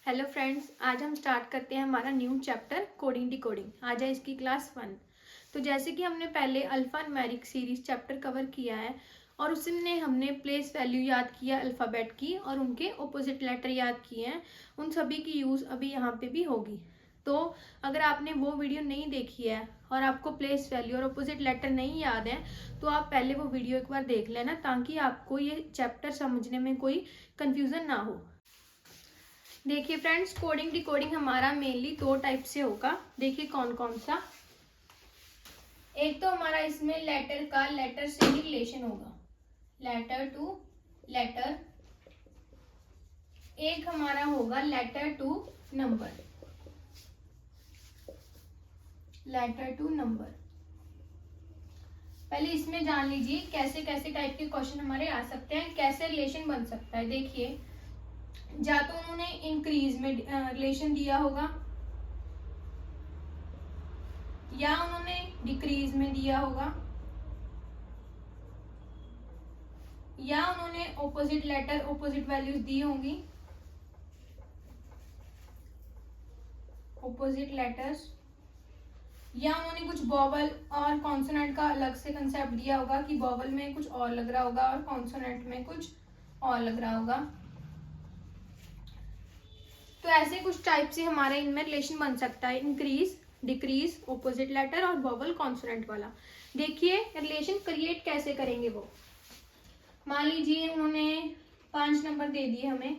Hello friends, आज हम start करते हैं हमारा न्यू चैप्टर कोडिंग डिकोडिंग। आज है इसकी क्लास 1। तो जैसे कि हमने पहले alpha numeric series chapter cover किया है और उसमें हमने प्लेस वैल्यू याद किया अल्फ़ाबेट की और उनके ऑपोजिट लेटर याद किए हैं। उन सभी की यूज़ अभी यहाँ पे भी होगी। तो अगर आपने वो वीडियो नहीं देखी है और आपको प्लेस वैल्यू और ऑपोजिट लेटर नहीं याद है तो आप पहले वो वीडियो एक बार देख लेना, ताकि आपको ये चैप्टर समझने में कोई कन्फ्यूज़न ना हो। देखिए फ्रेंड्स, कोडिंग डिकोडिंग हमारा मेनली दो टाइप से होगा। देखिए कौन कौन सा। एक तो हमारा इसमें लेटर का लेटर से ही रिलेशन होगा, लेटर टू लेटर। एक हमारा होगा letter to number, letter to number. पहले इसमें जान लीजिए कैसे कैसे टाइप के क्वेश्चन हमारे आ सकते हैं, कैसे रिलेशन बन सकता है। देखिए, या तो उन्होंने इंक्रीज में रिलेशन दिया होगा या उन्होंने डिक्रीज में दिया होगा या उन्होंने ऑपोजिट लेटर ऑपोजिट वैल्यूज दी होंगी, ऑपोजिट लेटर्स, या उन्होंने कुछ वोवल और कॉन्सोनेंट का अलग से कंसेप्ट दिया होगा कि वोवल में कुछ और लग रहा होगा और कॉन्सोनेंट में कुछ और लग रहा होगा। तो ऐसे कुछ टाइप से हमारे इनमें रिलेशन बन सकता है, इंक्रीज, डिक्रीज, ऑपोजिट लेटर और वोवल कॉन्सोनेंट वाला। देखिए रिलेशन क्रिएट कैसे करेंगे वो। मान लीजिए उन्होंने 5 नंबर दे दिए हमें,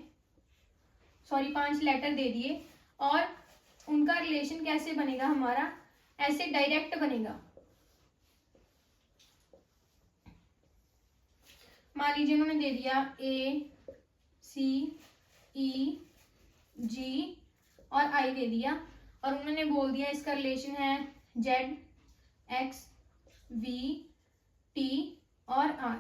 5 लेटर दे दिए, और उनका रिलेशन कैसे बनेगा हमारा, ऐसे डायरेक्ट बनेगा। मान लीजिए उन्होंने दे दिया ए सी ई जी और आई दे दिया, और उन्होंने बोल दिया इसका रिलेशन है जेड एक्स वी टी और आर।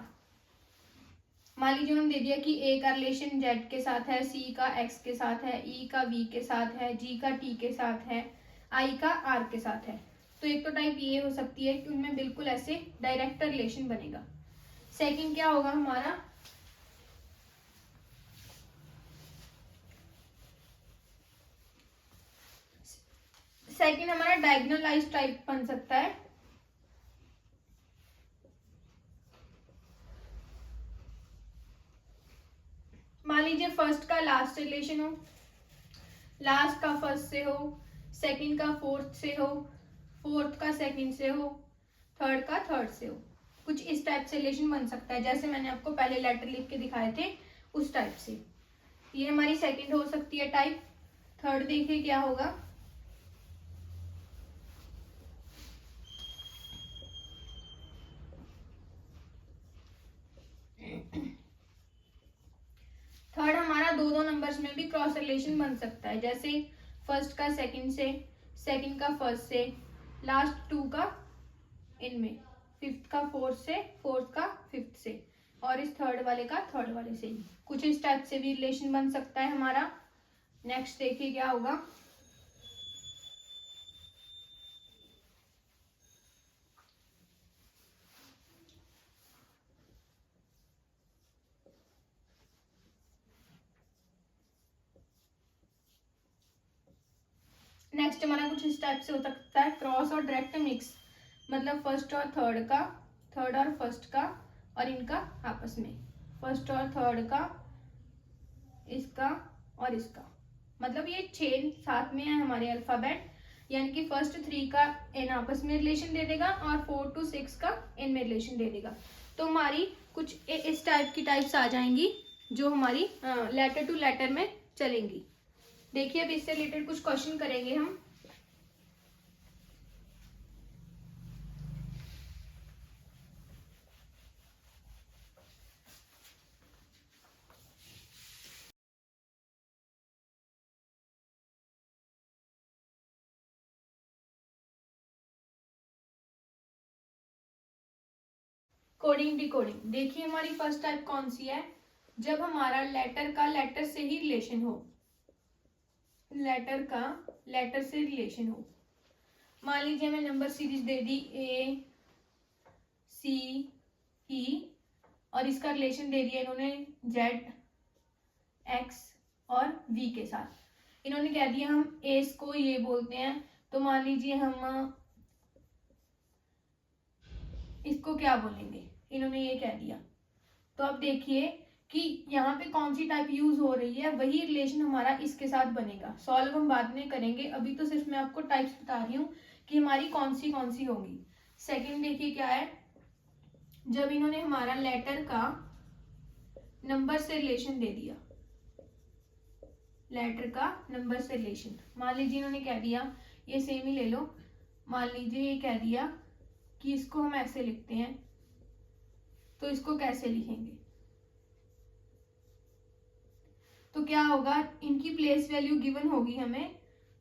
मान लीजिए उन्होंने दे दिया कि ए का रिलेशन जेड के साथ है, सी का एक्स के साथ है, ई का वी के साथ है, जी का टी के साथ है, आई का आर के साथ है। तो एक तो टाइप ये हो सकती है कि उनमें बिल्कुल ऐसे डायरेक्ट रिलेशन बनेगा। सेकंड क्या होगा हमारा, सेकंड हमारा डायगोनलाइज टाइप बन सकता है। मान लीजिए फर्स्ट का लास्ट रिलेशन हो, लास्ट का फर्स्ट से हो, सेकंड का फोर्थ से हो, फोर्थ का सेकंड से हो, थर्ड का थर्ड से हो। कुछ इस टाइप से रिलेशन बन सकता है, जैसे मैंने आपको पहले लेटर लिख के दिखाए थे उस टाइप से। ये हमारी सेकंड हो सकती है टाइप। थर्ड देखिए क्या होगा, थर्ड हमारा दो दो नंबर्स में भी क्रॉस रिलेशन बन सकता है, जैसे फर्स्ट का सेकंड से, सेकंड का फर्स्ट से, लास्ट टू का इनमें, फिफ्थ का फोर्थ से, फोर्थ का फिफ्थ से, और इस थर्ड वाले का थर्ड वाले से ही। कुछ इस टाइप से भी रिलेशन बन सकता है हमारा। नेक्स्ट देखिए क्या होगा, नेक्स्ट हमारा कुछ इस टाइप से हो सकता है, क्रॉस और डायरेक्ट मिक्स। मतलब फर्स्ट और थर्ड का, थर्ड और फर्स्ट का, और इनका आपस में, फर्स्ट और थर्ड का, इसका और इसका। मतलब ये 6 साथ में है हमारे अल्फाबेट, यानी कि फर्स्ट 3 का इन आपस में रिलेशन दे देगा और 4 to 6 का इनमें रिलेशन दे देगा। तो हमारी कुछ इस टाइप की टाइप्स आ जाएंगी जो हमारी लेटर टू लेटर में चलेंगी। देखिए अब इससे रिलेटेड कुछ क्वेश्चन करेंगे हम। कोडिंग डिकोडिंग, देखिए हमारी फर्स्ट टाइप कौन सी है, जब हमारा लेटर का लेटर से ही रिलेशन हो, लेटर का लेटर से रिलेशन हो। मान लीजिए हमें नंबर सीरीज दे दी ए सी ई, और इसका रिलेशन दे दिया इन्होंने जेड एक्स और वी के साथ। इन्होंने कह दिया हम एस को ये बोलते हैं, तो मान लीजिए हम इसको क्या बोलेंगे, इन्होंने ये कह दिया। तो अब देखिए कि यहाँ पे कौन सी टाइप यूज हो रही है, वही रिलेशन हमारा इसके साथ बनेगा। सॉल्व हम बाद में करेंगे, अभी तो सिर्फ मैं आपको टाइप्स बता रही हूँ कि हमारी कौन सी होंगी। सेकंड देखिए क्या है, जब इन्होंने हमारा लेटर का नंबर से रिलेशन दे दिया, लेटर का नंबर से रिलेशन, मान लीजिए इन्होंने कह दिया, ये सेम ही ले लो, मान लीजिए ये कह दिया कि इसको हम ऐसे लिखते हैं, तो इसको कैसे लिखेंगे, तो क्या होगा, इनकी प्लेस वैल्यू गिवन होगी हमें,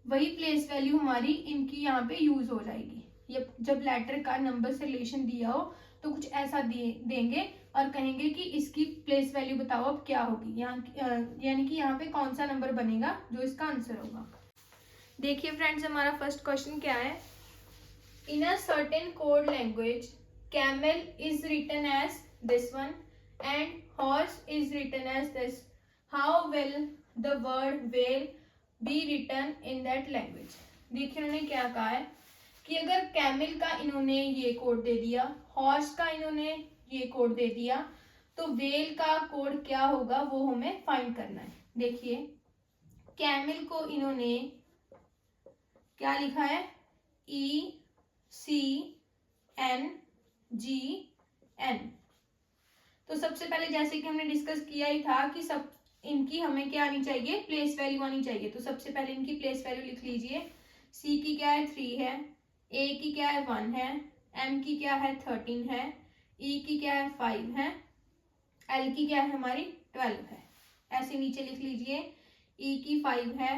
वही प्लेस वैल्यू हमारी इनकी यहाँ पे यूज हो जाएगी। जब लेटर का नंबर से रिलेशन दिया हो तो कुछ ऐसा देंगे और कहेंगे कि इसकी प्लेस वैल्यू बताओ अब क्या होगी, यहाँ यानी कि यहाँ पे कौन सा नंबर बनेगा जो इसका आंसर होगा। देखिए फ्रेंड्स, हमारा फर्स्ट क्वेश्चन क्या है, in a certain code language camel is written as this one and horse is written as this, how will the word well be written in that language. देखिए उन्होंने क्या कहा है कि अगर कैमल का इन्होंने ये कोड दे दिया, हॉर्स का इन्होंने ये कोड दे दिया, तो वेल का कोड क्या होगा वो हमें फाइंड करना है। देखिए कैमल को इन्होंने क्या लिखा है, ECNGN। तो सबसे पहले जैसे कि हमने डिस्कस किया ही था कि सब इनकी हमें क्या आनी चाहिए, प्लेस वैल्यू आनी चाहिए। तो सबसे पहले इनकी प्लेस वैल्यू लिख लीजिए, C की क्या है 3 है, A की क्या है 1 है, M की क्या है 13 है, E की क्या है 5 है, L की क्या है हमारी 12 है। ऐसे नीचे लिख लीजिए, E की 5 है,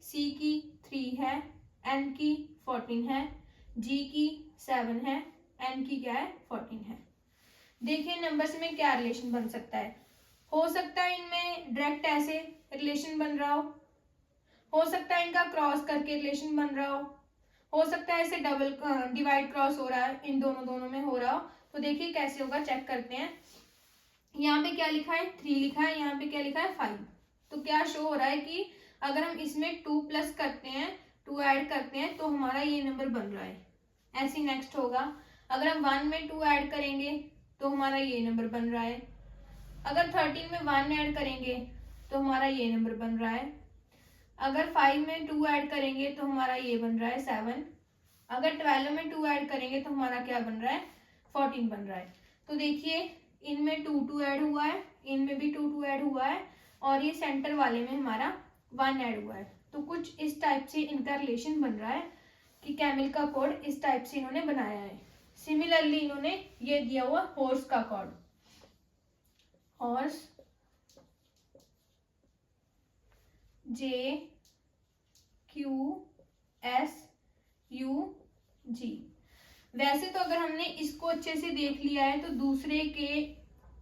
C की 3 है, N की 14 है, G की 7 है, N की क्या है 14 है। देखिए नंबर्स में क्या रिलेशन बन सकता है, हो सकता है इनमें डायरेक्ट ऐसे रिलेशन बन रहा हो सकता है इनका क्रॉस करके रिलेशन बन रहा हो सकता है ऐसे डबल डिवाइड क्रॉस हो रहा है, इन दोनों में हो रहा हो। तो देखिए कैसे होगा, चेक करते हैं। यहाँ पे क्या लिखा है 3 लिखा है, यहाँ पे क्या लिखा है 5। तो क्या शो हो रहा है कि अगर हम इसमें 2 प्लस करते हैं, 2 ऐड करते हैं, तो हमारा ये नंबर बन रहा है। ऐसे नेक्स्ट होगा, अगर हम 1 में 2 ऐड करेंगे तो हमारा ये नंबर बन रहा है। अगर 13 में 1 ऐड करेंगे तो हमारा ये नंबर बन रहा है। अगर 5 में 2 ऐड करेंगे तो हमारा ये बन रहा है 7। अगर 12 में 2 ऐड करेंगे तो हमारा क्या बन रहा है 14 बन रहा है। तो देखिए इनमें 2 ऐड हुआ है, इनमें भी 2 ऐड हुआ है, और ये सेंटर वाले में हमारा 1 ऐड हुआ है। तो कुछ इस टाइप से इनका रिलेशन बन रहा है कि कैमल का कोड इस टाइप से इन्होंने बनाया है। सिमिलरली इन्होंने ये दिया हुआ हॉर्स का कोड, हॉर्स JQSUG। वैसे तो अगर हमने इसको अच्छे से देख लिया है तो दूसरे के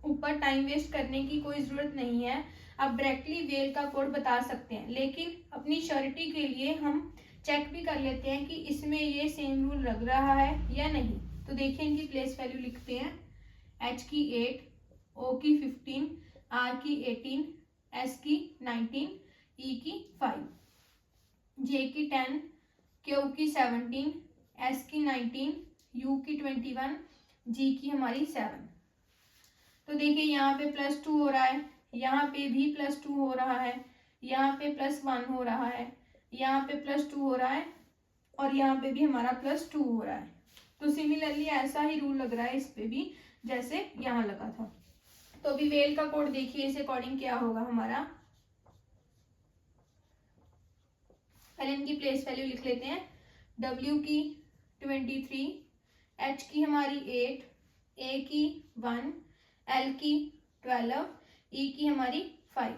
ऊपर टाइम वेस्ट करने की कोई जरूरत नहीं है, आप डायरेक्टली वेल का कोड बता सकते हैं। लेकिन अपनी श्योरिटी के लिए हम चेक भी कर लेते हैं कि इसमें ये सेम रूल लग रहा है या नहीं। तो देखिए इनकी प्लेस वैल्यू लिखते हैं, H की 8, O की 15, R की 18, S की 19, E की 5, J की 10, Q की 17, S की 19, U की 21, G की हमारी 7। तो देखिए यहाँ पे +2 हो रहा है, यहाँ पे भी +2 हो रहा है, यहाँ पे +1 हो रहा है, यहाँ पे +2 हो रहा है, और यहाँ पे भी हमारा +2 हो रहा है। तो सिमिलरली ऐसा ही रूल लग रहा है इस पे भी जैसे यहाँ लगा था। तो अभी वेल का कोड देखिए इस अकॉर्डिंग क्या होगा हमारा। पहले इनकी प्लेस वैल्यू लिख लेते हैं, W की 23, H की हमारी 8, A की 1, L की 12, E की हमारी 5।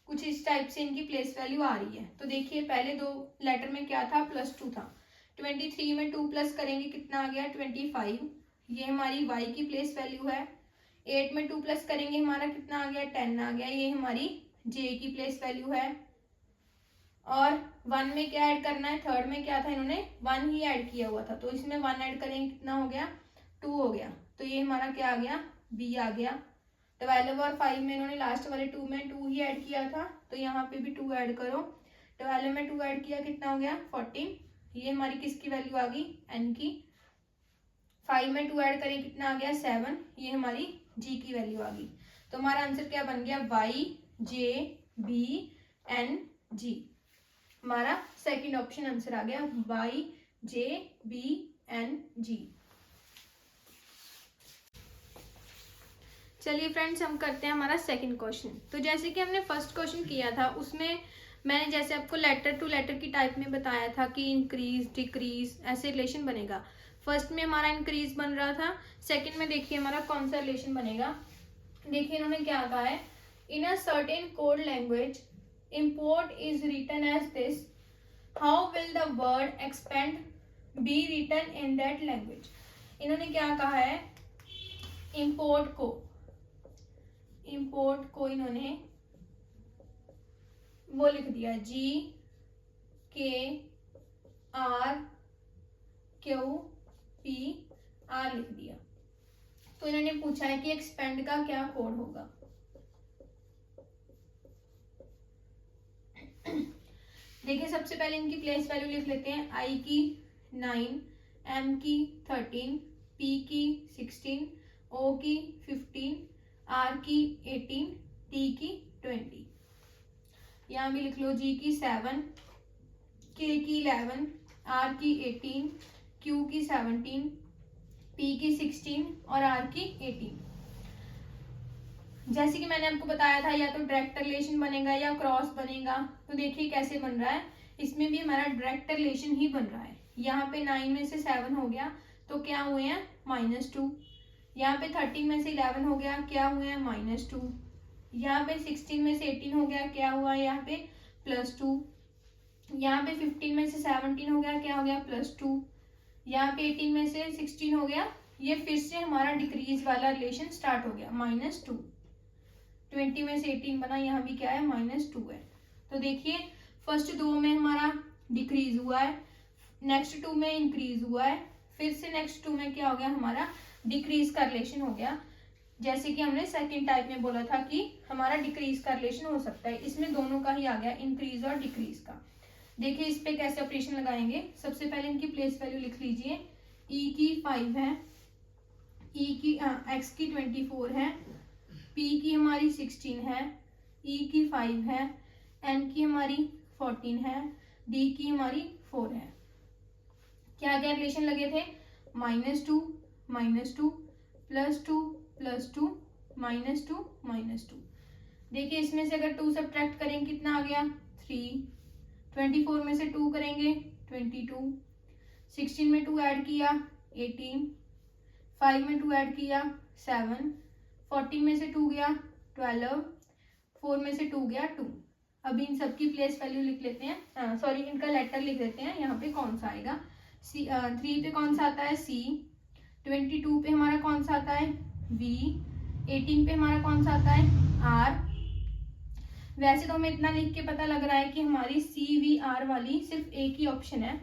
कुछ इस टाइप से इनकी प्लेस वैल्यू आ रही है। तो देखिए पहले दो लेटर में क्या था, +2 था, 23 में 2 प्लस करेंगे कितना आ गया 25, ये हमारी y की प्लेस वैल्यू है। 8 में 2 प्लस करेंगे हमारा कितना आ गया 10 आ गया, ये हमारी j की प्लेस वैल्यू है। और 1 में क्या ऐड करना है, थर्ड में क्या था इन्होंने 1 ही ऐड किया हुआ था, तो इसमें 1 ऐड करेंगे कितना हो गया 2 हो गया। तो ये हमारा क्या आ गया b आ गया। 12 और 5 में इन्होंने लास्ट वाले 2 में 2 ही ऐड किया था, तो यहाँ पे भी 2 ऐड करो। 12 में 2 ऐड किया, कितना हो गया 14। ये हमारी किसकी वैल्यू आ गई, n की। 5 में 2 ऐड करें, कितना आ गया 7, ये हमारी g की वैल्यू आ गई। तो हमारा आंसर क्या बन गया, y j b n g। हमारा सेकंड ऑप्शन आंसर आ गया y j b n g। चलिए फ्रेंड्स, हम करते हैं हमारा सेकंड क्वेश्चन। तो जैसे कि हमने फर्स्ट क्वेश्चन किया था, उसमें मैंने जैसे आपको लेटर टू लेटर की टाइप में बताया था कि इंक्रीज डिक्रीज ऐसे रिलेशन बनेगा। फर्स्ट में हमारा इंक्रीज बन रहा था, सेकंड में देखिए हमारा कौन सा रिलेशन बनेगा। देखिए इन्होंने क्या कहा है, in a certain code language import is written as this, how will the word expand be written in that language। इन्होंने क्या कहा है, import को इन्होंने वो लिख दिया G K R Q P R लिख दिया। तो इन्होंने पूछा है कि एक्सपेंड का क्या कोड होगा। देखिए सबसे पहले इनकी प्लेस वैल्यू लिख लेते हैं, I की 9, M की 13, P की 16, O की 15, R की 18, T की 20। यहाँ भी लिख लो G की 7, K की 11, R की 18, Q की 17, P की 16 और R की 18। जैसे कि मैंने आपको बताया था, या तो डायरेक्ट रिलेशन बनेगा या क्रॉस बनेगा। तो देखिए कैसे बन रहा है, इसमें भी हमारा डायरेक्ट रिलेशन ही बन रहा है। यहाँ पे 9 में से 7 हो गया तो क्या हुए हैं -2। यहाँ पे 13 में से 11 हो गया, क्या हुए हैं -2। यहाँ पे 16 में से 18 हो गया, क्या हुआ यहाँ पे +2। यहाँ पे 15 में से 17 हो गया, क्या हो गया +2। यहाँ पे 18 में से 16 हो गया, ये फिर से हमारा डिक्रीज वाला रिलेशन स्टार्ट हो गया -2। 20 में से 18 बना, यहाँ भी क्या है -2 है। तो देखिए फर्स्ट 2 में हमारा डिक्रीज हुआ है, नेक्स्ट 2 में इंक्रीज हुआ है, फिर से नेक्स्ट 2 में क्या हो गया, हमारा डिक्रीज का रिलेशन हो गया। जैसे कि हमने सेकंड टाइप में बोला था कि हमारा डिक्रीज का रिलेशन हो सकता है, इसमें दोनों का ही आ गया, इंक्रीज और डिक्रीज का। देखिए इस पे कैसे ऑपरेशन लगाएंगे। सबसे पहले इनकी प्लेस वैल्यू लिख लीजिए, e की 5 है, x की 24 है, p की हमारी 16 है, e की 5 है, n की हमारी 14 है, d की हमारी 4 है। क्या क्या रिलेशन लगे थे, -2 -2 +2 +2 -2 -2। देखिए इसमें से अगर 2 सब्ट्रैक्ट करेंगे कितना आ गया 3, 24 में से 2 करेंगे 22, 16 में 2 ऐड किया 18, 5 में 2 ऐड किया 7, 14 में से 2 गया 12, 4 में से 2 गया 2। अभी इन सबकी प्लेस वैल्यू लिख लेते हैं, सॉरी इनका लेटर लिख देते हैं। यहाँ पे कौन सा आएगा, 3 पे कौन सा आता है C, 22 पे हमारा कौन सा आता है V, 18 पे हमारा कौन सा आता है R। वैसे तो हमें इतना लिख के पता लग रहा है कि हमारी CVR वाली सिर्फ एक ही ऑप्शन है।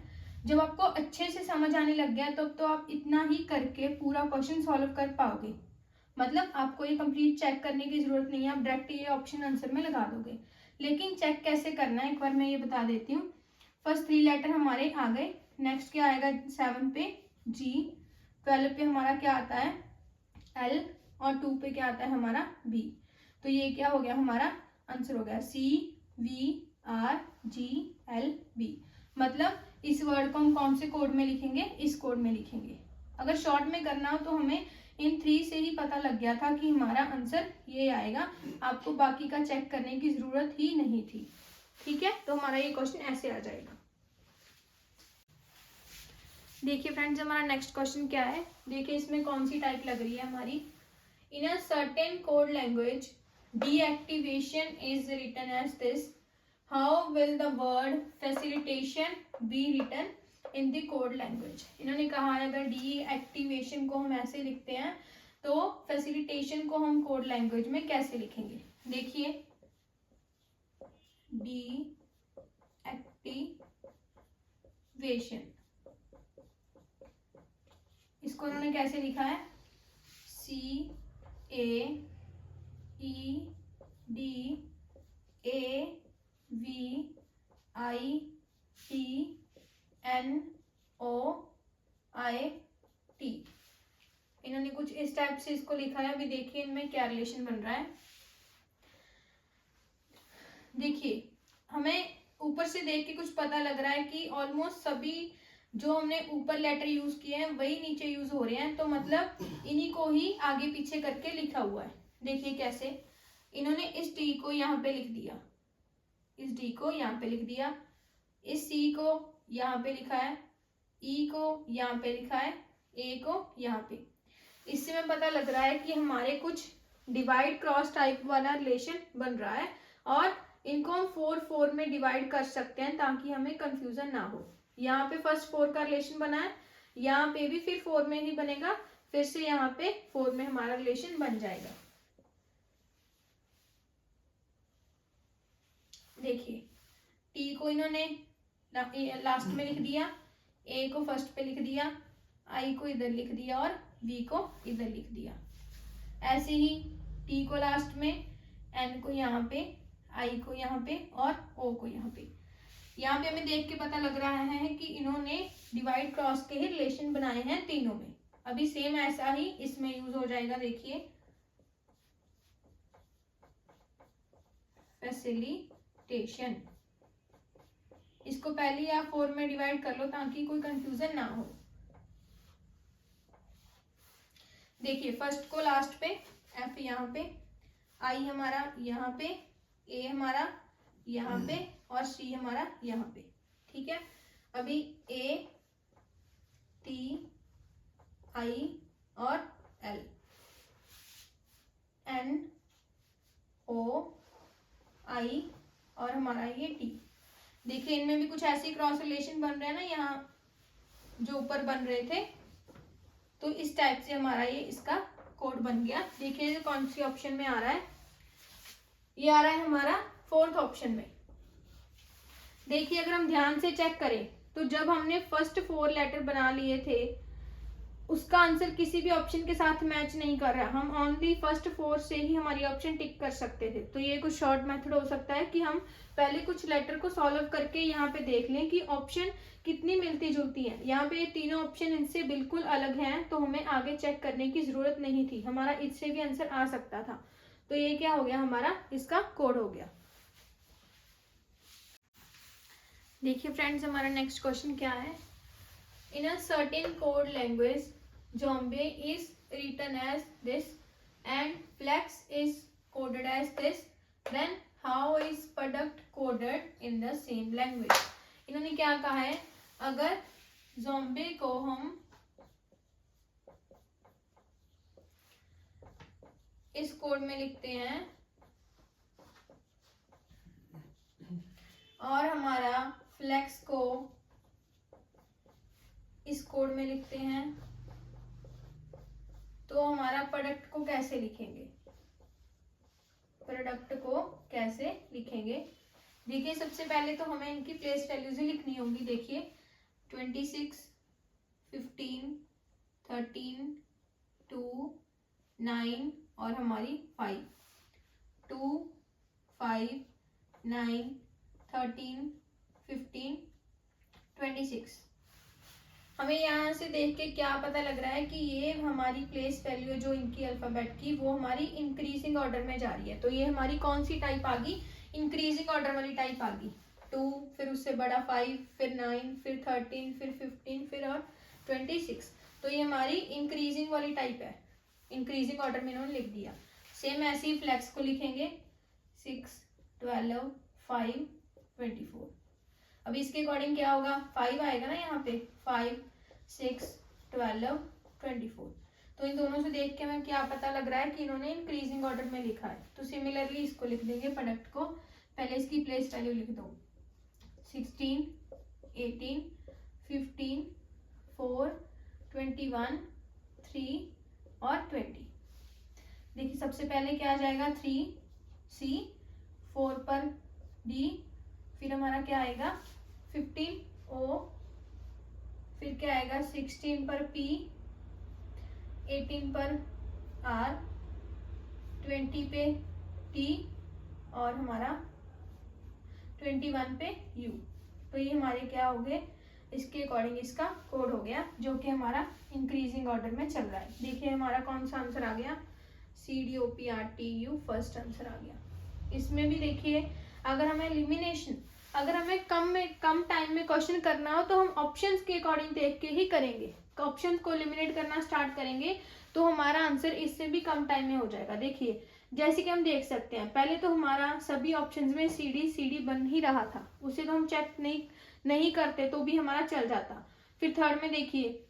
जब आपको अच्छे से समझ आने लग गया तब तो आप इतना ही करके पूरा क्वेश्चन सॉल्व कर पाओगे। मतलब आपको ये कंप्लीट चेक करने की जरूरत नहीं है, आप डायरेक्ट ये ऑप्शन आंसर में लगा दोगे। लेकिन चेक कैसे करना है एक बार मैं ये बता देती हूँ। फर्स्ट 3 लेटर हमारे आ गए, नेक्स्ट क्या आएगा 7 पे G, 12 पे हमारा क्या आता है L और 2 पे क्या आता है हमारा B। तो ये क्या हो गया, हमारा आंसर हो गया CVRGLB। मतलब इस वर्ड को हम कौन से कोड में लिखेंगे, इस कोड में लिखेंगे। अगर शॉर्ट में करना हो तो हमें इन 3 से ही पता लग गया था कि हमारा आंसर ये आएगा, आपको बाकी का चेक करने की जरूरत ही नहीं थी। ठीक है, तो हमारा ये क्वेश्चन ऐसे आ जाएगा। देखिए फ्रेंड्स हमारा नेक्स्ट क्वेश्चन क्या है, देखिए इसमें कौन सी टाइप लग रही है हमारी। In a certain code language deactivation is written as this, how will the word facilitation be written in the code language। इन्होंने कहा है अगर deactivation को हम ऐसे लिखते हैं तो facilitation को हम कोड लैंग्वेज में कैसे लिखेंगे। देखिए deactivation, इसको उन्होंने कैसे लिखा है CA EDAVITNOIT। इन्होंने कुछ इस टाइप से इसको लिखा है। अभी देखिए इनमें क्या रिलेशन बन रहा है। देखिए हमें ऊपर से देख के कुछ पता लग रहा है कि ऑलमोस्ट सभी जो हमने ऊपर लेटर यूज किए हैं वही नीचे यूज हो रहे हैं, तो मतलब इन्हीं को ही आगे पीछे करके लिखा हुआ है। देखिए कैसे इन्होंने इस टी को यहाँ पे लिख दिया, इस डी को यहाँ पे लिख दिया, इस सी को यहाँ पे लिखा है, ई को यहाँ पे लिखा है, ए को यहाँ पे। इससे हमें पता लग रहा है कि हमारे कुछ डिवाइड क्रॉस टाइप वाला रिलेशन बन रहा है और इनको हम 4 में डिवाइड कर सकते हैं ताकि हमें कंफ्यूजन ना हो। यहाँ पे फर्स्ट 4 का रिलेशन बना है, यहाँ पे भी फिर 4 में ही बनेगा, फिर से यहाँ पे 4 में हमारा रिलेशन बन जाएगा। देखिए टी को इन्होंने लास्ट में लिख दिया, ए को फर्स्ट पे लिख दिया, आई को इधर लिख दिया और वी को इधर लिख दिया। ऐसे ही टी को लास्ट में, एन को यहाँ पे, आई को यहाँ पे और ओ को यहाँ पे। यहाँ पे हमें देख के पता लग रहा है कि इन्होंने डिवाइड क्रॉस के ही रिलेशन बनाए हैं तीनों में। अभी सेम ऐसा ही इसमें यूज हो जाएगा। देखिए फैसिलिटेशन, इसको पहले आप 4 में डिवाइड कर लो ताकि कोई कंफ्यूजन ना हो। देखिए फर्स्ट को लास्ट पे, एफ यहाँ पे, आई हमारा यहाँ पे, ए हमारा यहाँ पे और सी हमारा यहाँ पे। ठीक है, अभी ए, टी, आई और एल, एन, ओ, आई और हमारा ये टी। देखिए इनमें भी कुछ ऐसे क्रॉस रिलेशन बन रहे हैं ना, यहाँ जो ऊपर बन रहे थे, तो इस टाइप से हमारा ये इसका कोड बन गया। देखिए कौन सी ऑप्शन में आ रहा है, ये आ रहा है हमारा 4th ऑप्शन में। देखिए अगर हम ध्यान से चेक करें तो जब हमने फर्स्ट 4 लेटर बना लिए थे उसका आंसर किसी भी ऑप्शन के साथ मैच नहीं कर रहा। हम ओनली फर्स्ट 4 से ही हमारी ऑप्शन टिक कर सकते थे। तो ये कुछ शॉर्ट मेथड हो सकता है कि हम पहले कुछ लेटर को सॉल्व करके यहाँ पे देख लें कि ऑप्शन कितनी मिलती जुलती है। यहाँ पे ये तीनों ऑप्शन इनसे बिल्कुल अलग हैं, तो हमें आगे चेक करने की जरूरत नहीं थी, हमारा इससे भी आंसर आ सकता था। तो ये क्या हो गया, हमारा इसका कोड हो गया। देखिए फ्रेंड्स हमारा नेक्स्ट क्वेश्चन क्या है। In a certain code language, Zombie is written as this and Flex is coded as this. Then how is product coded in the same language? इन्होंने क्या कहा है, अगर Zombie को हम इस कोड में लिखते हैं और हमारा फ्लेक्स को इस कोड में लिखते हैं, तो हमारा प्रोडक्ट को कैसे लिखेंगे, प्रोडक्ट को कैसे लिखेंगे। देखिए सबसे पहले तो हमें इनकी प्लेस वैल्यूज ही लिखनी होंगी। देखिए 26, 15, 13, 2, 9 और हमारी 5, 2, 5, 9, 13, 15, 26। हमें यहाँ से देख के क्या पता लग रहा है कि ये हमारी प्लेस वैल्यू है जो इनकी अल्फाबेट की, वो हमारी इंक्रीजिंग ऑर्डर में जा रही है। तो ये हमारी कौन सी टाइप आ गई, इंक्रीजिंग ऑर्डर वाली टाइप आ गई। 2, फिर उससे बड़ा 5, फिर 9, फिर 13, फिर 15, फिर और 26। तो ये हमारी इंक्रीजिंग वाली टाइप है, इंक्रीजिंग ऑर्डर में इन्होंने लिख दिया। सेम ऐसे ही फ्लेक्स को लिखेंगे 6, 12, 5, 24। अभी इसके अकॉर्डिंग क्या होगा, 5 आएगा ना यहाँ पे, 5, 6, 12, 24। तो इन दोनों से देख के हमें क्या पता लग रहा है कि इन्होंने इंक्रीजिंग ऑर्डर में लिखा है। तो सिमिलरली इसको लिख देंगे प्रोडक्ट को, पहले इसकी प्लेस वैल्यू लिख दो, 16, 18, 15, 4, 21, 3 और 20। देखिए सबसे पहले क्या आ जाएगा, 3C, 4 पर D, फिर हमारा क्या आएगा 15O, फिर क्या आएगा 16 पर P, 18 पर R, 20 पे T और हमारा 21 पे U। तो ये हमारे क्या हो गए, इसके अकॉर्डिंग इसका कोड हो गया, जो कि हमारा इंक्रीजिंग ऑर्डर में चल रहा है। देखिए हमारा कौन सा आंसर आ गया, CDOPRTU फर्स्ट आंसर आ गया। इसमें भी देखिए अगर हमें एलिमिनेशन, अगर हमें कम टाइम में क्वेश्चन करना हो तो हम ऑप्शंस के अकॉर्डिंग देख के ही करेंगे। ऑप्शंस को एलिमिनेट करना स्टार्ट करेंगे तो हमारा आंसर इससे भी कम टाइम में हो जाएगा। देखिए जैसे कि हम देख सकते हैं, पहले तो हमारा सभी ऑप्शंस में CD बन ही रहा था, उसे तो हम चेक नहीं करते तो भी हमारा चल जाता। फिर थर्ड में देखिए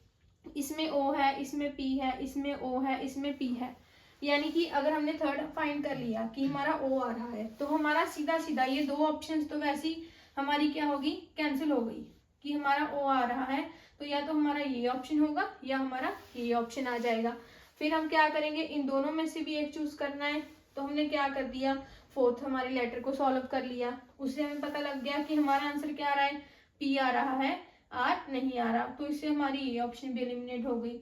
इसमें O है, इसमें P है, इसमें O है, इसमें P है, यानी कि अगर हमने थर्ड फाइंड कर लिया कि हमारा O आ रहा है तो हमारा सीधा सीधा ये दो ऑप्शंस तो वैसे ही हमारी क्या होगी, कैंसिल हो गई कि हमारा O आ रहा है, तो या तो हमारा ये ऑप्शन होगा या हमारा ये ऑप्शन आ जाएगा। फिर हम क्या करेंगे, इन दोनों में से भी एक चूज करना है, तो हमने क्या कर दिया, फोर्थ हमारे लेटर को सॉल्व कर लिया, उससे हमें पता लग गया कि हमारा आंसर क्या आ रहा है, P आ रहा है, R नहीं आ रहा, तो इससे हमारी ये ऑप्शन भी एलिमिनेट हो गई।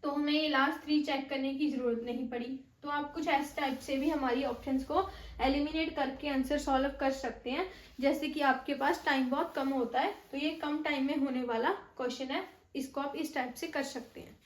तो हमें ये लास्ट 3 चेक करने की जरूरत नहीं पड़ी। तो आप कुछ ऐसे टाइप से भी हमारी ऑप्शंस को एलिमिनेट करके आंसर सॉल्व कर सकते हैं। जैसे कि आपके पास टाइम बहुत कम होता है तो ये कम टाइम में होने वाला क्वेश्चन है, इसको आप इस टाइप से कर सकते हैं।